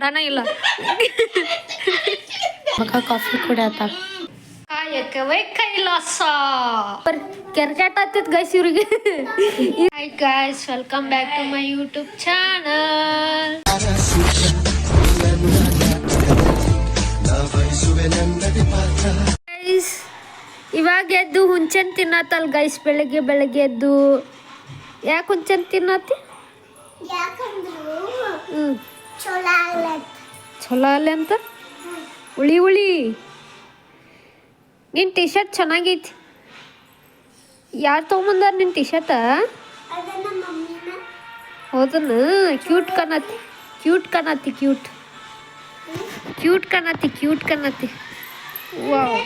ಮಾಡಾನ ಇಲ್ಲ ಮಗ ಕಾಫಿ ಕುಡಿಯತ್ತ ಕಾಯಕವೇ ಕೈಲಾಸ ಕೆರ್ಕೆಟ್ ಆಗ್ತೈತ್ ಗೈಸ್ ಇವ್ರಿಗೆ. Hi guys, welcome back to my YouTube channel. Guys ಇವಾಗ ಎದ್ದು ಹುಂಚನ್ ತಿನ್ನತ್ತಲ್ ಗೈಸ್. ಬೆಳಗ್ಗೆ ಎದ್ದು ಯಾಕೆ ಹುಂಚನ್ ತಿನ್ನತ್ತಿ? ಚಲೋ ಅಲ್ಲ ಅಂತ. ಉಳಿ ನಿನ್ನ ಟಿ ಶರ್ಟ್ ಚೆನ್ನಾಗೈತಿ. ಯಾರು ತೊಗೊಂಬಂದಾರ ನಿನ್ನ ಟಿ ಶರ್ಟ? ಹೌದನ? ಕ್ಯೂಟ್ ಕಾಣತ್ತಿ. ವಾವ್,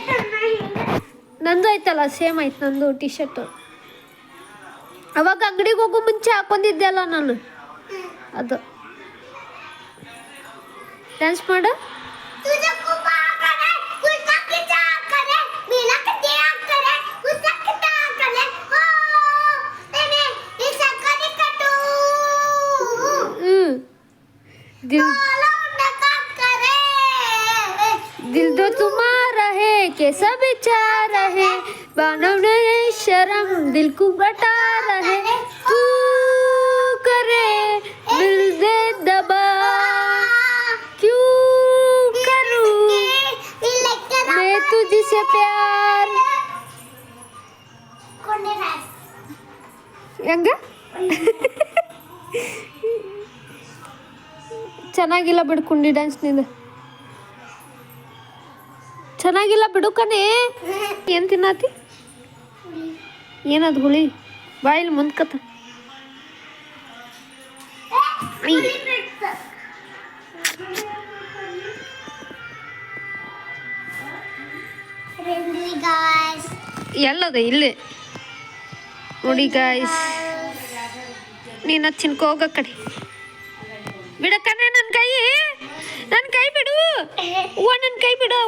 ನಂದು ಐತಲ್ಲ, ಸೇಮ್ ಐತೆ ನಂದು ಟಿ ಶರ್ಟು. ಅವಾಗ ಅಂಗಡಿಗೆ ಹೋಗೋ ಮುಂಚೆ ಹಾಕೊಂಡಿದ್ದೆ ಅಲ್ಲ ನಾನು, ಅದು. ಡ್ಯಾನ್ಸ್ ಮಾಡ. दिल दो तुम्हारा है कैसा बेचारा है, बानव ने शर्म दिल को बता रहे, तू करे दिल दे दबा, क्यों करूं मैं तुझसे प्यार. ಹೆಂಗ ಚೆನ್ನಾಗಿಲ್ಲ ಬಿಡು ಕುಂಡಿ ಡ್ಯಾನ್ಸ್ ನಿಂದು. ಚೆನ್ನಾಗಿಲ್ಲ ಬಿಡು ಕಣೆ. ಏನು ತಿನ್ನತಿ? ಏನದು ಹುಳಿ? ಬಾಯಿಲ್ ಮುಂದ್ಕತ್ತ. ಎಲ್ಲದ ಇಲ್ಲಿ ನೋಡಿ ಗಾಯ್ಸ್. ನೀನು ಚಿನ್ಕೋಗ ಕಡೆ ಬಿಡಕ್ಕನೆ. ನನ್ನ ಕೈ ಬಿಡು. ನನ್ನ ಕೈ ಬಿಡು.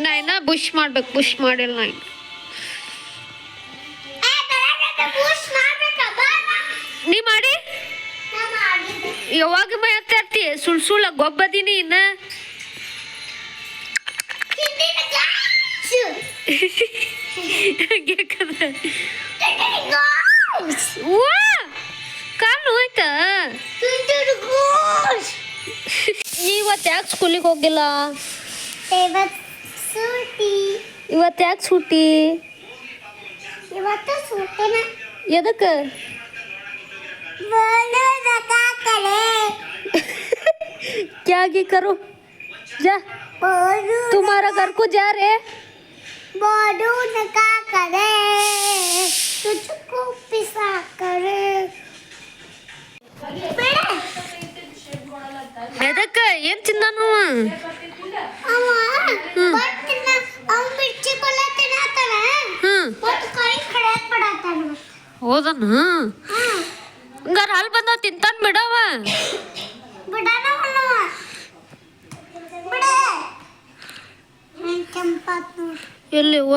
ನಾ ಇನ್ನ ಬುಷ್ ಮಾಡ್ಬೇಕು. ಬುಷ್ ಮಾಡಿಲ್ಲ ನಾ. ನೀ ಮಾಡಿ ಯಾವಾಗ ಮೈತಾ ಇರ್ತಿ? ಸುಳ್ಳ ಗೊಬ್ಬದೀನಿ ಇನ್ನ. ಕಾಲು ಹೋಯ್ತಾ? ಇವತ್ತು ಯಾಕೆ ಸ್ಕೂಲಿಗೆ ಹೋಗಿಲ್ಲ? ಇವತ್ತು ಯಾಕೆ ಸೂಟಿ? ಎದಕ್ಕೆ? क्या की करो जा, तुम्हारा घर को जा रे. बोलू नका करे तुझको पिसा करे. ಎದಕ್ಕೆ? ಏನು ತಿಂದಾನು? ಹೌದನು? ಹಂಗಾರ ಹಾಲು ಬಂದಾವ ತಿಂತಾನ ಬಿಡವ. ಎಲ್ಲಿ ಅವ್ವ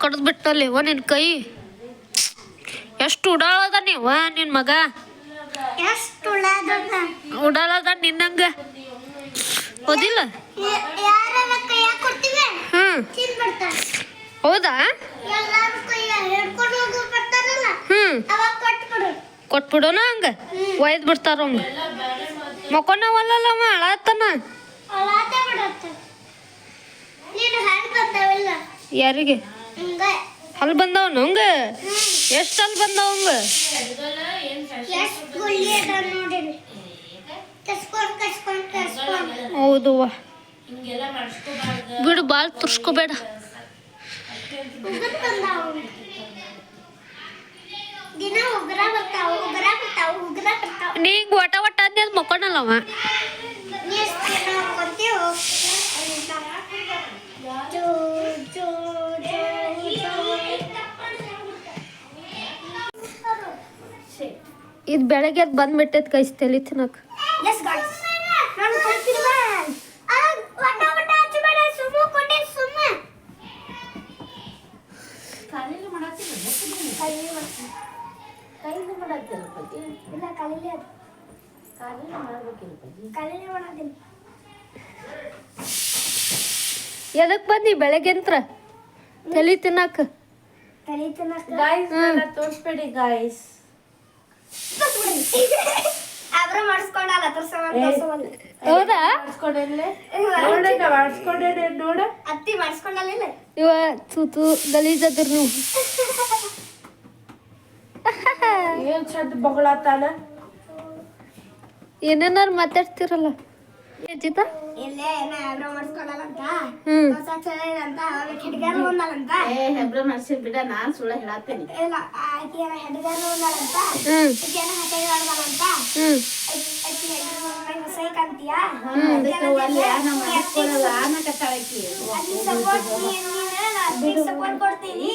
ಕಡ್ದು ಬಿಟ್ಟಲ್ಲಿ ಅವ್ವ ನಿನ್ನ ಕೈ. ಎಷ್ಟು ಉಡಾಳದ ನೀವ ನಿನ್ನ ಮಗ? ಉಡಾಳದ ನಿನ್ನಂಗ ಓದಿಲ್ಲ? ಹೌದಾ? ಕೊಟ್ಬಿಡೋಣ ಹಂಗ ಒಯ್ದು ಬಿಡ್ತಾರ. ಹಂಗ ಮಕ್ಕೊನವಲ್ಲವ ಅಳತ್ತಾನ. ಯಾರಿಗೆ ಹಲ್ ಬಂದವನು? ಹಂಗ ಎಷ್ಟು ಹಲ್ ಬಂದವ? ಹಂಗ ಹೌದು ಬಿಡು, ಭಾಳ ತುರ್ಸ್ಕೋಬೇಡ. ನೀಂಗ ಒಟ ಅಂದ ಮಕ್ಕೊನಲ್ಲವ. ಇದು ಬೆಳಗ್ಗೆ ಬಂದ್ಬಿಟ್ಟೈತೆ ಕೈಸ್ ತಲೆ ತಿನ್ನಕ್ಕೆ. ಕಾಲಿನೇ ಮಾಡೋದಿಲ್ಲ. ಎದಕ್ ಬಂದಿ ಬೆಳಗ್ಗೆಂತ್ರ ತಲಿ ತಿನ್ನಾಕ? ತಲೆ ತಿನ್ನಕ್ಕ ತೋರಿಸ್ಬೇಡಿ ಗಾಯ್ಸ್. ಆಬ್ರ ಮಾಡಿಸ್ಕೊಂಡಲ್ಲ ತೋರ್ಸವಲ್ಲ. ಹೌದಾ? ಮಾಡಿಸ್ಕೊಂಡೇನೆ ನೋಡ. ಅತ್ತಿ ಮಾಡಿಸ್ಕೊಂಡಲ್ಲ. ಇವ ತೂತು ಗಲೀಜದ್ರ ನೀವು. ಏನ್ ಚಂದ ಬಗಳಾತಾನ. ಏನೇನಾರು ಮಾತಾಡ್ತಿರಲ್ಲ ಜಿತಾ. ಇಲ್ಲೇ ಏನ ಆಬ್ರ ಮಾಡಿಸ್ಕೊಂಡಲ್ಲ ಅಂತ ಹ್ಮ್ ಹೊಸ ಚಳಿ ಅಂತ ಅವಾಗ ಹಿಡ್ಗಾರ ಒಂದಲ್ಲಂತ. ಹೆಬ್ರ ಮಾಡ್ಸಿ ಬಿಡ, ನಾನ್ ಸುಳ್ಳ ಹೇಳತ್ತೇನೆ. ಇಲ್ಲ ಆಕಿ ಏನ ಹಿಡ್ಗಾರ ಒಂದಲ್ಲಂತ. ಹ್ಮ್ ಆಕಿ ಏನ ಹತ್ತೆಗೆ ಆಡ್ದಲ್ಲಂತ. ಹ್ಮ್ ಆಕಿ ಹೊಸೈ ಕಂತೀಯ ಸಪೋರ್ಟ್ ಕೊಡ್ತೀನಿ.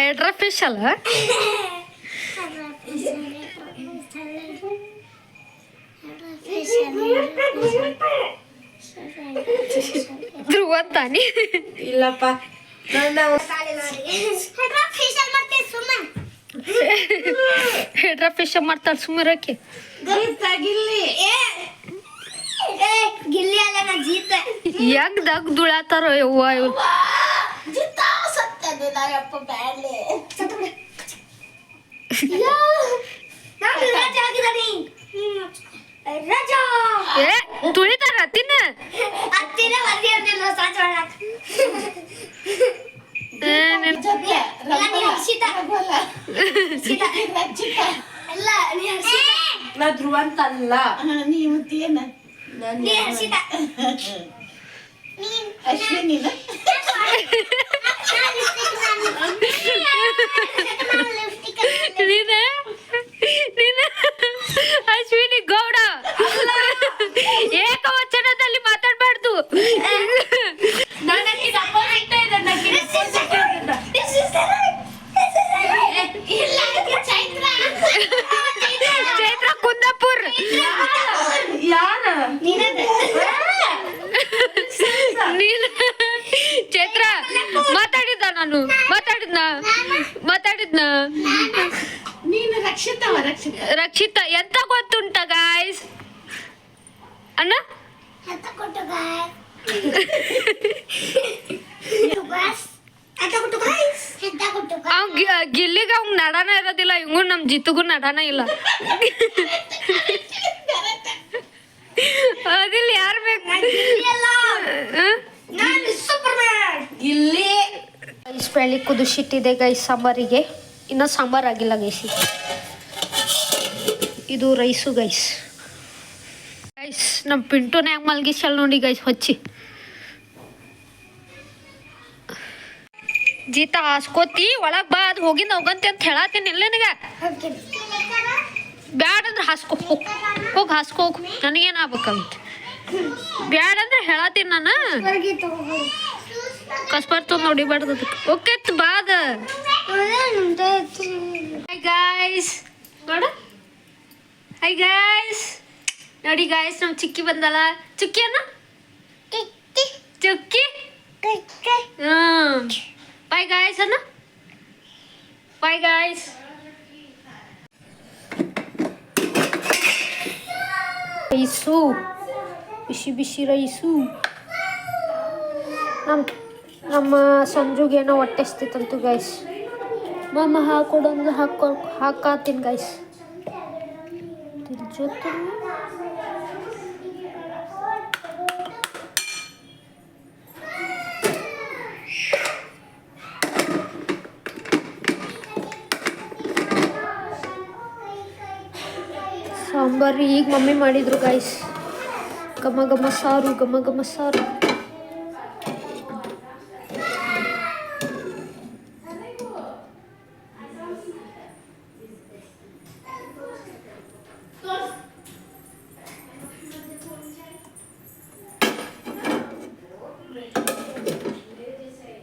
ಎಡ್ರ ಫಿಶ್ ಅಲ್ಲ. ಧ್ರುವ ತಾನಿ. ಇಲ್ಲಪ್ಪ ಹೆಡ್ರ ಫಿಶ್ ಮಾಡ್ತಾಳ ಸುಮ್ಮರಕ್ಕೆ. ಗಿಲ್ಲಿ ಅಲ್ಲ ನಾ ಜೀತ. ಯಾಗ್ದಾಗ ದುಳಾತಾರ ಯವ್ವ ಇವ್. ಏ ತುಳಿತಾರ ತಿನ್ನ. ನಾ ಧ್ರುವ ಅಂತಲ್ಲ. ನೀವು ಏನ ಅಶ್ವಿನಿನ ನೀನ ಅಶ್ವಿನಿ ಗೌಡ ಏಕವಚನದಲ್ಲಿ ಮಾತಾಡ್ಬಾರ್ದು. ಚೈತ್ರ ಕುಂದಾಪುರ್. ಯಾರ ನೀನು ಚೈತ್ರ ಮಾತಾಡಿದ್ದ ನಾನು ಮಾತಾಡಿದ್ನ ನೀನು ರಕ್ಷಿತವ ರಕ್ಷಿತ ಎಂತ ಗೊತ್ತುಂಟ ಗಾಯ್ಸ್ ಅಣ್ಣ. ಗಿಲ್ಲಿಗ ಅವ್ನ್ ನಡಾನ ಇರೋದಿಲ್ಲ, ಇವಂಗು ನಮ್ ಜಿತ್ತುಗೂ ನಡಾನ ಇಲ್ಲ. ಅದಿಲ್ಲ ಯಾರು ಬೇಕು ಇಲ್ಲಿ ಬೆಳಿ ಕುದಿಸಿಟ್ಟಿದೆ ಗೈಸ್ ಸಾಂಬಾರಿಗೆ. ಇನ್ನೂ ಸಾಂಬಾರ್ ಆಗಿಲ್ಲ ಗೈಸ್. ಇದು ರೈಸು ಗೈಸ್. ನಮ್ಮ ಪಿಂಟುನ ಹೆಂಗ್ ಮಲ್ಗಿಸಲ್ ನೋಡಿ ಗೈಸ್ ಹೊಚ್ಚಿ. ಜೀತ ಹಾಸ್ಕೋತಿ ಒಳಗ್ ಬಾ, ಅದು ಹೋಗಿಂದ ಹೋಗಂತೆ ಅಂತ ಹೇಳತ್ತೀನಿ ಇಲ್ಲ ನಿನಗ. ಬ್ಯಾಡ ಅಂದ್ರೆ ಹಾಸ್ಕೋ, ಹೋಗಿ ಹಾಸ್ಕೋ ಹೋಗು, ನನಗೇನು ಆಗ್ಬೇಕಂತ. ಬ್ಯಾಡ ಅಂದ್ರೆ ಹೇಳತ್ತೀನಿ ನಾನು. ಕಸ್ಬರ್ತು ನೋಡಿಬಾರ್ದು ಅದಕ್ಕೆ. ಓಕೆ ಬಾದ. ಹಾಯ್ ಗಾಯ್ಸ್ ನೋಡ. ಹಾಯ್ ಗಾಯ್ಸ್ ನೋಡಿ ಗಾಯ್ಸ್, ನಮ್ಮ ಚಿಕ್ಕಿ ಬಂದಲ್ಲ. ಚುಕ್ಕಿ ಅನ್ನ ಚುಕ್ಕಿ. ಬಾಯ್ ಗಾಯ್ಸ್ ಅನ್ನ. Bye guys. ರೈಸು ಬಿಸಿ ಬಿಸಿ ರೈಸು. ನಮ್ಮ ಸಂಜುಗೇನೋ ಹೊಟ್ಟೆ ಹಸ್ತಿತ್ತಂತು ಗೈಸ್. ಮಮ್ಮ ಹಾಕೊಡೋದು ಹಾಕಾತೀನಿ ಗೈಸ್. ಜೊತೆ ಸಾಂಬಾರು ಈಗ ಮಮ್ಮಿ ಮಾಡಿದ್ರು ಗೈಸ್. ಘಮ ಘಮ ಸಾರು, ಘಮ ಘಮ ಸಾರು.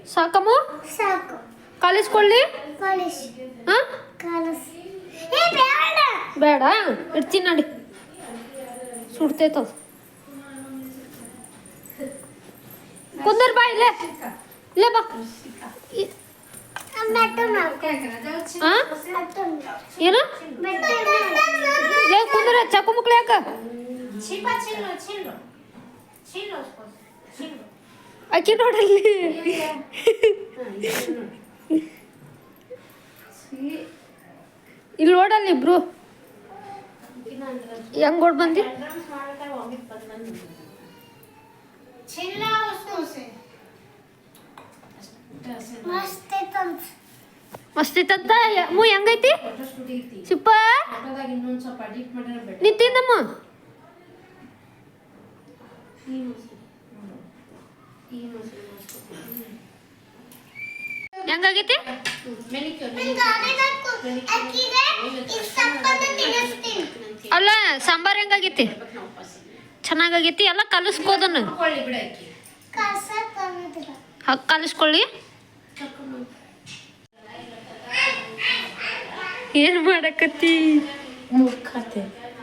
ಸಾಕಮ್ಮ ಸಾಕು ಕಾಲಿಸ್ಕೊಳ್ಳಿ ಕಾಲಿಸ್ ಹಾಂ ಕಾಲಿಸ್ ಏ ಬೇಡ ಬೇಡ ಇಡ್ತೀನಿ ನೋಡಿ ಸುಡ್ತೈತದ ಕುಂದರ್ ಬಾ ಇಲ್ಲೇ ಇಲ್ಲೇ ಬಾ ಮೆಟ್ಟು ಹಾಂ ಏನು ಲೇ ಕುಂದ್ರ ಚಾಕು ಮುಕ್ಳು ಯಾಕ ಅಕ್ಕಿ ನೋಡಲ್ಲಿ ಇಲ್ಲಿ ನೋಡಲ್ಲಿ ಇಬ್ರು ಹೆಂಗ್ ಓಡ್ ಬಂದಿ ಮಸ್ತ್ ಐತಂತ ಮಸ್ತ್ ಇತ್ತಂತ ಮೂ ಹೆಂಗೈತಿ ಸಿಪ್ಪ ನಿಂತಿಂದಮ್ಮ ಹೆಂಗಾಗೈತಿ ಅಲ್ಲ ಸಾಂಬಾರ್ ಹೆಂಗಾಗೈತಿ ಚೆನ್ನಾಗೈತಿ ಎಲ್ಲ ಕಲಿಸ್ಕೋದನ್ನ ಕಲಿಸ್ಕೊಳ್ಳಿ ಏನ್ ಮಾಡಕತ್ತಿ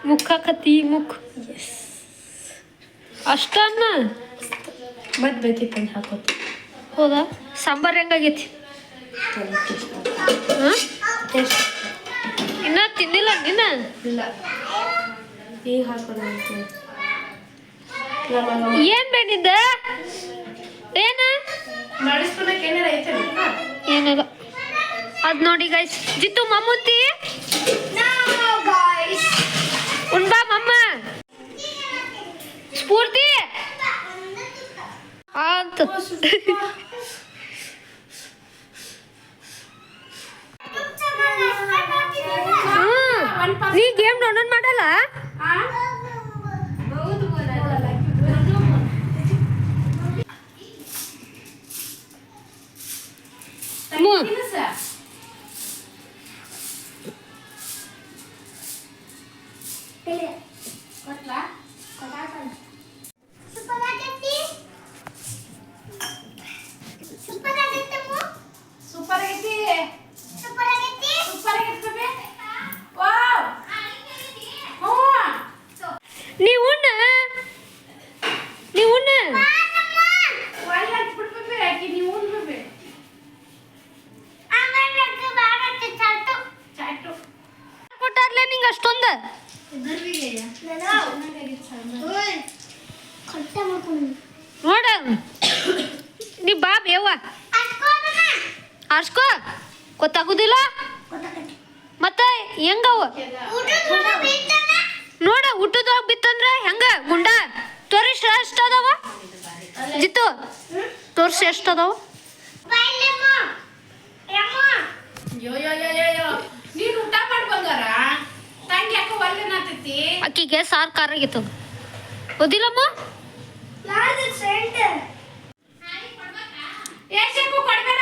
ಮುಖಕತ್ತಿ ಮುಖ ಅಷ್ಟನ್ನ ಮತ್ತೆ ಬೇಕಿತ್ತು ಹಾಕೋತಿ ಹೌದಾ ಸಾಂಬಾರ್ ಹೆಂಗಾಗೈತಿ ಹಾಂ ಇನ್ನ ತಿಂದಿಲ್ಲ ನಿನ್ನ ಇಲ್ಲ ಈಗ ಹಾಕೋಣ ಏನ್ ಬೇಕಿದ್ದ ಏನ ಮಾಡಿಸ್ಕೊಳಕ್ಕೆ ಏನಾರ ಐತೆ ಏನಿಲ್ಲ ಅದ್ ನೋಡಿ ಗೈಸ್ ಜಿತ್ತು ಮಮ್ಮುತ್ತಿ ಉಣ್ಬಾ ಮಮ್ಮ ಸ್ಫೂರ್ತಿ ಅಂತ ನೀ ಗೇಮ್ ಡೌನ್ಲೋಡ್ ಮಾಡಲ್ಲ ಸೂಪರ್ ಆಗೈತಿ ಸೂಪರ್ ಆಗೈತಿ ವಾವ್ ನೀವು ಉಣ್ಣ ಕೊಟ್ಟಾರ್ಲೆ ನಿಂಗೆ ಅಷ್ಟೊಂದು ನೋಡ ನೀ ಬಾ ಬೇವ ಆರ್ಸ್ಕೋ ಗೊತ್ತಾಗುದಿಲ್ಲ ಮತ್ತೆ ಹೆಂಗವ ನೋಡ ಊಟದೊಳಗ ಬಿತ್ತಂದ್ರ ಹೆಂಗ ಗುಂಡ ತೋರಿಸ್ ಎಷ್ಟ ಅದಾವ ಜಿತ್ತು ತೋರ್ಸಿ ಎಷ್ಟ ಅದಾವ ನೀನು ಊಟ ಮಾಡಿ ಬಂಗಾರ ತಂಗಿ ಯಾಕೆ ಒಲ್ಲೆನಾತೈತಿ ಅಕ್ಕಿಗೆ ಸಾರು ಖಾರ ಆಗಿತ್ತದ ಓದಿಲ್ಲಮ್ಮ ಏಸಕ್ಕೂ ಕೊಡ್ಬೇಡ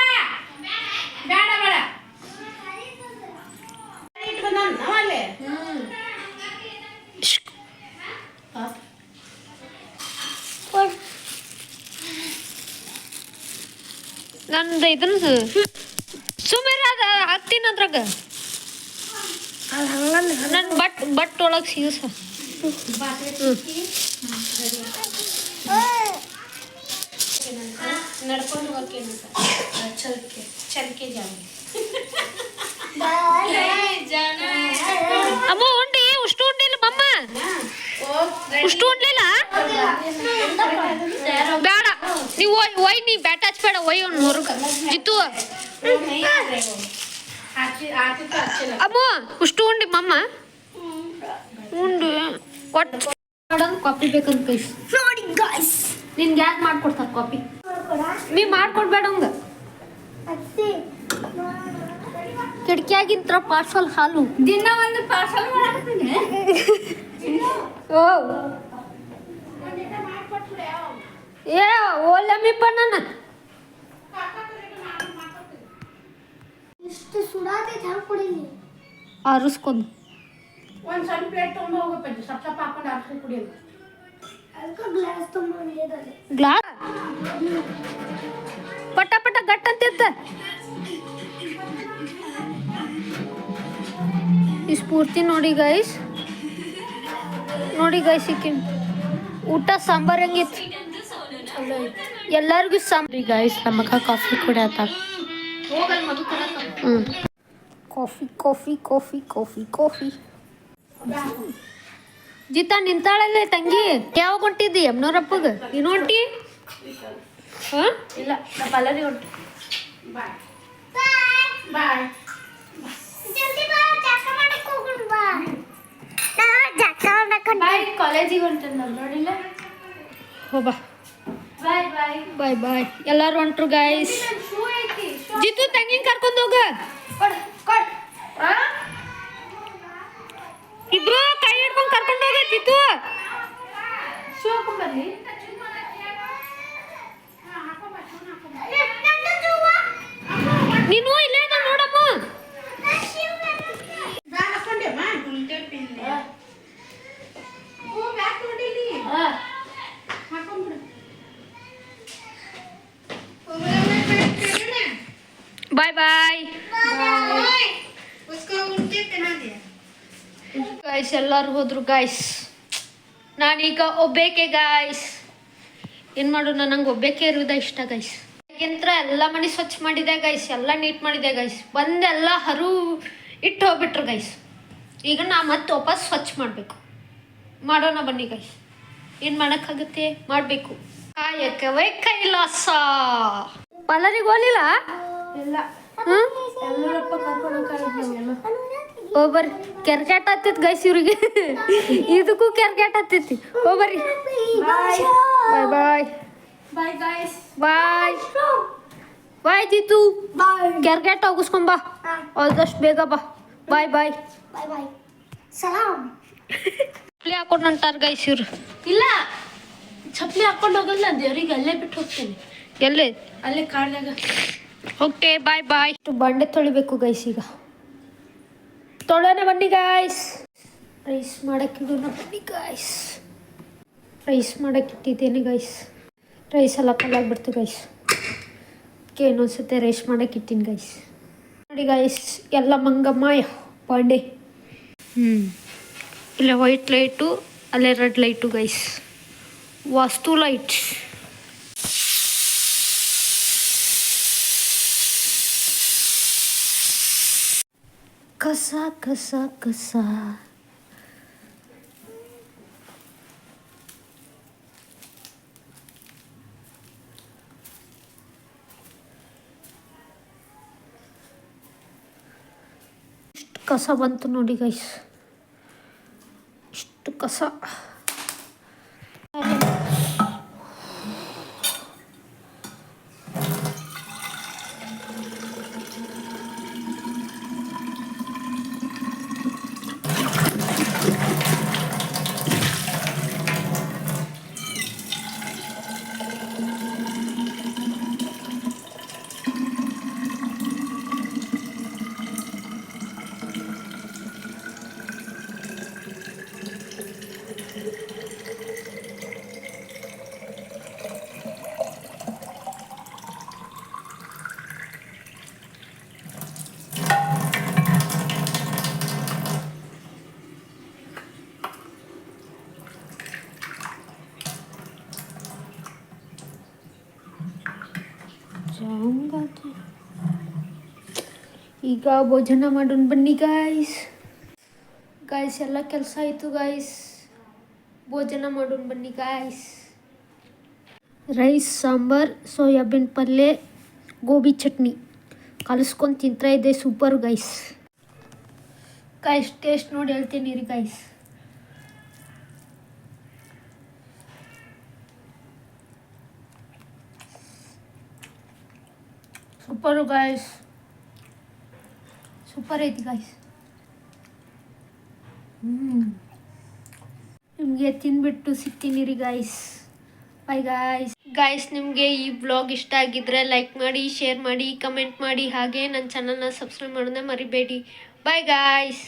ಬೇಡ ಬೇಡ ಇಟ್ಟು ನಾನು ಅಲ್ಲೇ ನಂದು ಇದನ್ನ ಸುಮೇರ ಅದ ಹಾಕ್ತೀನಿ ಅದ್ರಾಗ ನನ್ನ ಬಟ್ ಒಳಗೆ ಸಿಗಸ ನಡ್ಕೊಂಡು ಹೋಗ್ತೇನೆ ಚಲ್ಕೆ ಅಮ್ಮ ಉಂಡಿ ಉಷ್ಟು ಉಂಡಿಲ್ಲ ಮಮ್ಮ ಉಷ್ಟು ಉಂಡ್ಲಿಲ್ಲ ಬೇಡ ನೀವು ಒಯ್ ನೀ ಬ್ಯಾಟ್ ಹಚ್ಬೇಡ ಒಯ್ ಅವ್ನು ಹೊರಗೆ ಜಿತ್ತು ಅಮ್ಮ ಉಷ್ಟು ಉಂಡಿ ಮಮ್ಮ ಉಂಡು ಒಟ್ಟು ಕಾಪಿ ಬೇಕಂತ ಕೈಸ್ ನೋಡಿ ಗಾಯ್ಸ್ ನಿನ್ಗೆ ಯಾಕೆ ಮಾಡ್ಕೊಡ್ತಾರ ಕಾಪಿ ನೀ ಮಾಡ್ಕೊಡ್ಬೇಡ ಹಂಗ ಅತ್ತಿ ಕಿಟಕಿಯಾಗಿಂತ್ರ ಪಾರ್ಸಲ್ ಹಾಲು ದಿನ ಒಂದು ಪಾರ್ಸಲ್ ಮಾಡಾಕ್ತೀನಿ ಓ ಏ ಓಲಮ್ಮಿಪ್ಪ ನನ್ನ ಇಷ್ಟು ಸುಡಾತೈತೆ ಹೆಂಗೆ ಕುಡೀನಿ ಆರಿಸ್ಕೊಂಡು ಒಂದು ಸಣ್ಣ ಪ್ಲೇಟ್ ತೊಗೊಂಡು ಹೋಗಪ್ಪ ಸಪ್ಪ ಹಾಕೊಂಡು ಆರ್ಸ್ಕೊಂಡು ಕುಡಿಯೋದು ಅದಕ್ಕೆ ಗ್ಲಾಸ್ ತೊಗೊಂಡಿದ್ದಲ್ಲಿ ಗ್ಲಾಸ್ ಪಟ ಪಟ ಗಟ್ಟ ಎತ್ತ ಈ ಸ್ಫೂರ್ತಿ ನೋಡಿ ಗೈಸ್ ಈಕಿನ್ ಊಟ ಸಾಂಬಾರ್ ಹೆಂಗಿತ್ತು ಎಲ್ಲರಿಗೂ ಸಾಂಬಾರಿ ಗೈಸ್ ನಮಗ ಕಾಫಿ ಕುಡಿಯತ್ತ coffee coffee coffee coffee coffee ಜಿತಾ ನಿಂತಾಳಲ್ಲೇ ತಂಗಿ ಯಾವಾಗ ಹೊಂಟಿದ್ದಿ ಯಮ್ನೂರಪ್ಪಗ ನೀನು ಹೊಂಟಿ ಹಾಂ ಇಲ್ಲ ನಾ ಪಲ್ಲರಿ ಹೊಂಟು ಬಾಯ್ ಬಾಯ್ ಜಲ್ದಿ ಬಾ ಜಾಕ ಮಾಡಕ್ಕೆ ಹೋಗೋಣ ಬಾ ನಾ ಜಾಕ ಮಾಡಕ್ಕೆ ಬಾಯ್ ಕಾಲೇಜಿಗೆ ಹೊಂಟೇನೆ ನಾನು ನೋಡಿಲ್ಲ ಹೋಬಾ ಬಾಯ್ ಬಾಯ್ ಬಾಯ್ ಬಾಯ್ ಎಲ್ಲಾರು ಹೊಂಟ್ರು ಗೈಸ್ ಶೂ ಐತಿ ಜಿತು ತಂಗಿನ ಕರ್ಕೊಂಡು ಹೋಗ ಕೊಡ್ ಕೊಡ್ ಇಬ್ರು ಕೈ ಹಿಡ್ಕೊಂಡು ಕರ್ಕೊಂಡು ಹೋಗ ಜಿತು ಶೂ ಹಾಕೊಂಬರ್ಲಿ ನೀನು ಇಲ್ಲೇ ಅದ ನೋಡಮ್ಮ ಬ್ಯಾಗ್ ಹಾಕೊಂಡೆಮ್ಮ ಗುಂಟೆ ಪಿನ್ ಓ ಬ್ಯಾಗ್ ನೋಡಿಲಿ ಹಾಕೊಂಬಿಡು ಬಾಯ್ ಬಾಯ್ उसको उल्टे पहना दिया ಗಾಯ್ಸ್ ಎಲ್ಲರೂ ಹೋದ್ರು ಗಾಯ್ಸ್ ನಾನೀಗ ಒಬ್ಬೇಕೆ ಗಾಯ್ಸ್ ಏನು ಮಾಡೋಣ ನಂಗೆ ಒಬ್ಬೇಕೆ ಇರೋದ ಇಷ್ಟ ಗೈಸ್ ಯಾಕೆಂದ್ರೆ ಎಲ್ಲ ಮನೆ ಸ್ವಚ್ಛ ಮಾಡಿದೆ ಗೈಸ್ ಎಲ್ಲ ನೀಟ್ ಮಾಡಿದೆ ಗೈಸ್ ಬಂದೆಲ್ಲ ಇಟ್ಟು ಹೋಗ್ಬಿಟ್ರು ಗೈಸ್ ಈಗ ನಾ ಮತ್ತೆ ವಾಪಸ್ ಸ್ವಚ್ಛ ಮಾಡಬೇಕು ಮಾಡೋಣ ಬನ್ನಿ ಗೈಸ್ ಏನು ಮಾಡೋಕ್ಕಾಗುತ್ತೆ ಮಾಡಬೇಕು ಕಾಯಕವೇ ಕೈಲಾಸ ಪಾರ್ಲರಿಗೆ ಹೋಗಲಿಲ್ಲ ಇಲ್ಲ ಹ್ಞೂ ಎಲ್ಲರಪ್ಪ ಕರ್ಕೊಂಡು ಹೋಗ್ತಾಯಿದ್ವಿ ಹೋಗ್ಬರ್ರಿ ಕೆರ್ಕೆಟ್ ಹತ್ತಿತ್ತು ಗೈಸ್ ಇವ್ರಿಗೆ ಇದಕ್ಕೂ ಕೆರ್ಕೆಟ್ ಹತ್ತೈತಿ ಹೋಗ್ಬರ್ರಿ ಬಾಯ್ ಬಾಯ್ ಬಾಯ್ ಬಾಯ್ ಗಾಯ್ಸ್ ಬಾಯ್ ಬಾಯ್ ಜಿತು ಬಾಯ್ ಕೆರ್ಕೆಟ್ ಹೋಗಿಸ್ಕೊಂಬಾ ಆದಷ್ಟು ಬೇಗ ಬಾ ಬಾಯ್ ಬಾಯ್ ಬಾಯ್ ಬಾಯ್ ಸಲಾಮ್ ಪ್ಲೇ ಹಾಕೊಂಡು ಹೊಂಟಾರ ಗೈಸ್ ಇವ್ರು ಇಲ್ಲ ಚಪ್ಪಲಿ ಹಾಕೊಂಡು ಹೋಗಲ್ಲ ದೇವ್ರಿಗೆ ಅಲ್ಲೇ ಬಿಟ್ಟು ಹೋಗ್ತೇನೆ ಎಲ್ಲೇ ಅಲ್ಲೇ ಕಾರ್ನಾಗ ಓಕೆ ಬಾಯ್ ಬಾಯ್ ಬಂಡೆ ತೊಳಿಬೇಕು ಗೈಸ್ ಈಗ ತೊಳೆನ ಬನ್ನಿ ಗಾಯ್ಸ್ ರೈಸ್ ಮಾಡೋಕ್ಕಿಡೋಣ ಬನ್ನಿ ಗಾಯ್ಸ್ ರೈಸ್ ಮಾಡೋಕ್ಕಿಟ್ಟಿದ್ದೇನೆ ಗೈಸ್ ರೈಸ್ ಎಲ್ಲ ಕಲ್ಲಾಗ್ಬಿಡ್ತು ಗೈಸ್ ಓಕೆ ಇನ್ನೊಂದ್ಸತಿ ರೈಸ್ ಮಾಡೋಕ್ಕಿಟ್ಟಿನಿ ಗೈಸ್ ನೋಡಿ ಗೈಸ್ ಎಲ್ಲ ಮಂಗಮ್ಮ ಬಾಂಡೆ ಇಲ್ಲೇ ವೈಟ್ ಲೈಟು ಅಲ್ಲೇ ರೆಡ್ ಲೈಟು ಗೈಸ್ ವಾಸ್ತು ಲೈಟ್ ಕಸ ಕಸ ಕಸ ಇಷ್ಟು ಕಸ ಬಂತು ನೋಡಿ ಗೈಸ್ ಇಷ್ಟು ಕಸ ಈಗ ಭೋಜನ ಮಾಡೋಣ ಬನ್ನಿ ಗಾಯ್ಸ್ ಎಲ್ಲ ಕೆಲಸ ಆಯಿತು ಗಾಯ್ಸ್ ಭೋಜನ ಮಾಡೋಣ ಬನ್ನಿ ಗಾಯ್ಸ್ ರೈಸ್ ಸಾಂಬಾರ್ ಸೋಯಾಬೀನ್ ಪಲ್ಯ ಗೋಬಿ ಚಟ್ನಿ ಕಲಿಸ್ಕೊಂಡು ತಿಂತಾ ಇದೆ ಸೂಪರ್ ಗೈಸ್ ಟೇಸ್ಟ್ ನೋಡಿ ಹೇಳ್ತೀನಿ ರೀ ಗೈಸ್ ಸೂಪರು ಗೈಸ್ ಸೂಪರ್ ಐತಿ ಗಾಯ್ಸ್ ನಿಮಗೆ ತಿಂದ್ಬಿಟ್ಟು ಸಿಗ್ತೀನಿ ರೀ ಗಾಯ್ಸ್ ಬೈ ಗಾಯ್ಸ್ ನಿಮಗೆ ಈ ವ್ಲಾಗ್ ಇಷ್ಟ ಆಗಿದ್ರೆ ಲೈಕ್ ಮಾಡಿ ಶೇರ್ ಮಾಡಿ ಕಮೆಂಟ್ ಮಾಡಿ ಹಾಗೆ ನನ್ನ ಚಾನಲ್ನ ಸಬ್ಸ್ಕ್ರೈಬ್ ಮಾಡೋದನ್ನ ಮರಿಬೇಡಿ ಬೈ ಗಾಯ್ಸ್